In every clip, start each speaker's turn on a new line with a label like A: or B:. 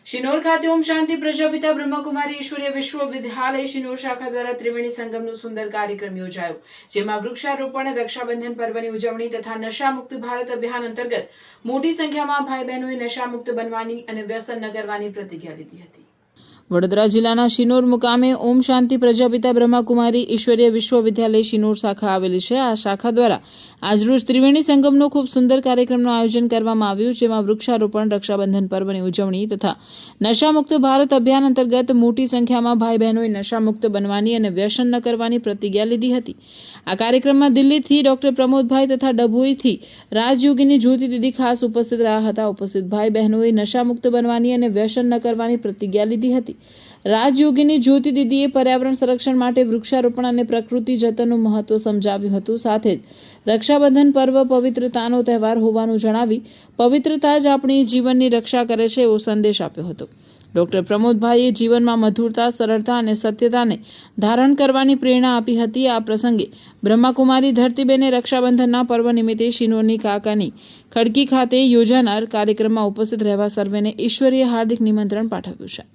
A: શિનોર ખાતે ઓમ શાંતિ પ્રજાપિતા બ્રહ્મકુમારી ઈશ્વરીય વિશ્વવિદ્યાલય શિનોર શાખા દ્વારા ત્રિવેણી સંગમનો સુંદર કાર્યક્રમ યોજાયો, જેમાં વૃક્ષારોપણ, રક્ષાબંધન પર્વની ઉજવણી તથા નશામુક્ત ભારત અભિયાન અંતર્ગત મોટી સંખ્યામાં ભાઈ બહેનોએ નશામુક્ત બનવાની અને વ્યસન ન કરવાની પ્રતિજ્ઞા લીધી હતી। વડોદરા જિલ્લાના શિનોર મુકામે ઓમ શાંતિ પ્રજાપિતા બ્રહ્મકુમારી ઈશ્વરીય વિશ્વવિદ્યાલય શિનોર શાખા આવેલી છે। આ શાખા દ્વારા આજરોજ ત્રિવેણી સંગમનો ખૂબ સુંદર કાર્યક્રમનું આયોજન કરવામાં આવ્યું, જેમાં વૃક્ષારોપણ, રક્ષાબંધન પર્વની ઉજવણી તથા નશામુક્ત ભારત અભિયાન અંતર્ગત મોટી સંખ્યામાં ભાઈ બહેનોએ નશામુક્ત બનવાની અને વ્યસન ન કરવાની પ્રતિજ્ઞા લીધી હતી। આ કાર્યક્રમમાં દિલ્હીથી ડોક્ટર પ્રમોદભાઈ તથા ડભોઈથી રાજયોગીની જ્યોતિ દીદી ખાસ ઉપસ્થિત રહ્યા હતા। ઉપસ્થિત ભાઈ બહેનોએ નશામુક્ત બનવાની અને વ્યસન ન કરવાની પ્રતિજ્ઞા લીધી હતી। રાજયોગીની જ્યોતિ દીદીએ પર્યાવરણ સંરક્ષણ માટે વૃક્ષારોપણ અને પ્રકૃતિ જતનનું મહત્વ સમજાવ્યું હતું। સાથે જ રક્ષાબંધન પર્વ પવિત્રતાનો તહેવાર હોવાનું જણાવી પવિત્રતા જ આપણી જીવનની રક્ષા કરે છે એવો સંદેશ આપ્યો હતો। ડોક્ટર પ્રમોદભાઈએ જીવનમાં મધુરતા, સરળતા અને સત્યતાને ધારણ કરવાની પ્રેરણા આપી હતી। આ પ્રસંગે બ્રહ્મકુમારી ધરતીબેને રક્ષાબંધનના પર્વ નિમિત્તે શિનોરની કાકાની ખડકી ખાતે યોજાનાર કાર્યક્રમમાં ઉપસ્થિત રહેવા સર્વેને ઈશ્વરીય હાર્દિક નિમંત્રણ પાઠવ્યું છે।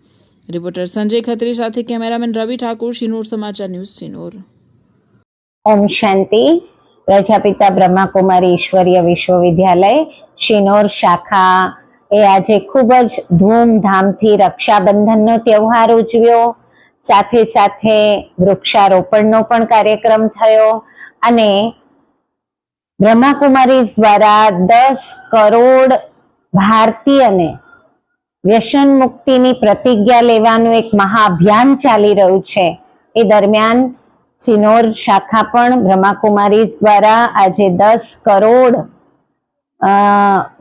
A: રિપોર્ટર સંજય ખત્રી સાથે કેમેરામેન રવિ ઠાકોર, શિનોર સમાચાર ન્યૂઝ, શિનોર।
B: ઓમ શાંતિ પ્રજાપિતા બ્રહ્મકુમારી ઈશ્વરીય વિશ્વવિદ્યાલય શિનોર શાખા એ આજે ખૂબ જ ધૂમધામથી રક્ષાબંધનનો તહેવાર ઉજવ્યો, સાથે સાથે વૃક્ષારોપણનો પણ કાર્યક્રમ થયો અને બ્રહ્મકુમારી દ્વારા 10 કરોડ ભારતીયને વ્યસન મુક્તિની પ્રતિજ્ઞા લેવાનું એક મહાઅભિયાન ચાલી રહ્યું છે। એ દરમિયાન શિનોર શાખા પણ બ્રહ્મકુમારી દ્વારા આજે 10 કરોડ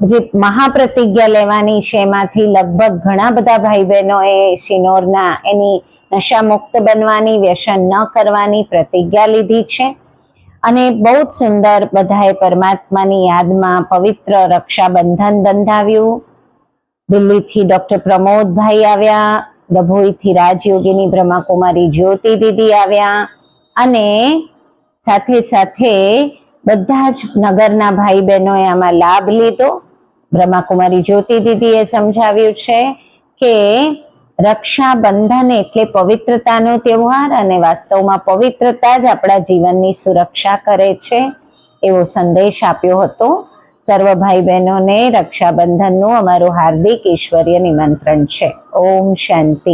B: જે મહાપ્રતિજ્ઞા લેવાની છે, એમાંથી લગભગ ઘણા બધા ભાઈ બહેનોએ શિનોરના એની નશામુક્ત બનવાની, વ્યસન ન કરવાની પ્રતિજ્ઞા લીધી છે અને બહુ જ સુંદર બધાએ પરમાત્માની યાદમાં પવિત્ર રક્ષાબંધન બંધાવ્યું। દિલ્હીથી ડોક્ટર પ્રમોદભાઈ આવ્યા, ડભોઈથી રાજયોગીની બ્રહ્મકુમારી જ્યોતિ દીદી આવ્યા અને સાથે સાથે બધા જ નગરના ભાઈ બહેનોએ આમાં લાભ લીધો। બ્રહ્મકુમારી જ્યોતિ દીદીએ સમજાવ્યું છે કે રક્ષાબંધન એટલે પવિત્રતાનો તહેવાર અને વાસ્તવમાં પવિત્રતા જ આપણા જીવનની સુરક્ષા કરે છે એવો સંદેશ આપ્યો હતો। સર્વ ભાઈ બહેનોને રક્ષાબંધનનું અમારું હાર્દિક ઈશ્વરીય નિમંત્રણ છે। ઓમ શાંતિ।